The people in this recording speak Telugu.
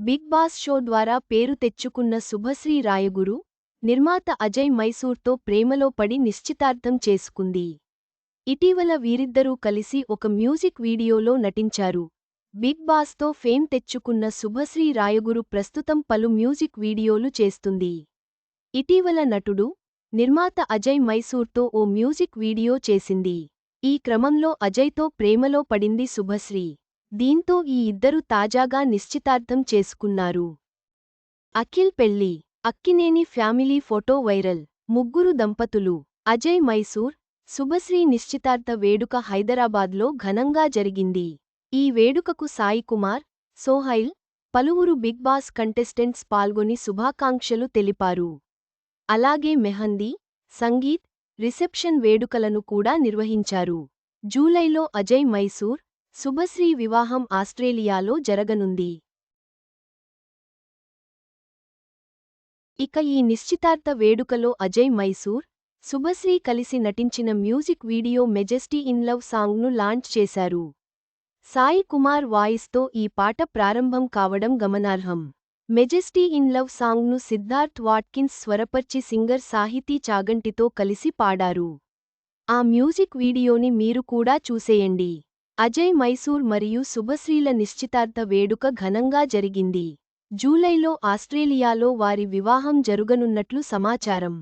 బిగ్ బాస్ షో ద్వారా పేరు తెచ్చుకున్న శుభశ్రీ రాయగురు, నిర్మాత అజయ్ మైసూర్తో ప్రేమలో పడి నిశ్చితార్థం చేసుకుంది. ఇటీవల వీరిద్దరూ కలిసి ఒక మ్యూజిక్ వీడియోలో నటించారు. బిగ్ బాస్తో ఫేమ్ తెచ్చుకున్న శుభశ్రీ రాయగురు ప్రస్తుతం పలు మ్యూజిక్ వీడియోలు చేస్తుంది. ఇటీవల నటుడు, నిర్మాత అజయ్ మైసూర్తో ఓ మ్యూజిక్ వీడియో చేసింది. ఈ క్రమంలో అజయ్తో ప్రేమలో పడింది శుభశ్రీ. దీంతో ఈ ఇద్దరు తాజాగా నిశ్చితార్థం చేసుకున్నారు. అఖిల్ పెళ్లి, అక్కినేని ఫ్యామిలీ ఫోటో వైరల్. ముగ్గురు దంపతులు, అజయ్ మైసూర్, శుభశ్రీ నిశ్చితార్థ వేడుక హైదరాబాద్లో ఘనంగా జరిగింది. ఈ వేడుకకు సాయి కుమార్, సోహైల్, పలువురు బిగ్ బాస్ కంటెస్టెంట్స్ పాల్గొని శుభాకాంక్షలు తెలిపారు. అలాగే మెహందీ, సంగీత్, రిసెప్షన్ వేడుకలను కూడా నిర్వహించారు. జూలైలో అజయ్ మైసూర్, శుభశ్రీ వివాహం ఆస్ట్రేలియాలో జరగనుంది. ఇక ఈ నిశ్చితార్థ వేడుకలో అజయ్ మైసూర్, శుభశ్రీ కలిసి నటించిన music video majesty in love సాంగ్ను లాంచ్ చేశారు. సాయి కుమార్ వాయిస్తో ఈ పాట ప్రారంభం కావడం గమనార్హం. మెజెస్టీ ఇన్ లవ్ సాంగ్ను సిద్ధార్థ్ వాట్కిన్స్ స్వరపర్చి సింగర్ సాహితీ చాగంటితో కలిసి పాడారు. ఆ మ్యూజిక్ వీడియోని మీరు కూడా చూసేయండి. అజయ్ మైసూర్ మరియు శుభశ్రీల నిశ్చితార్థ వేడుక ఘనంగా జరిగింది. జూలైలో ఆస్ట్రేలియాలో వారి వివాహం జరుగనున్నట్లు సమాచారం.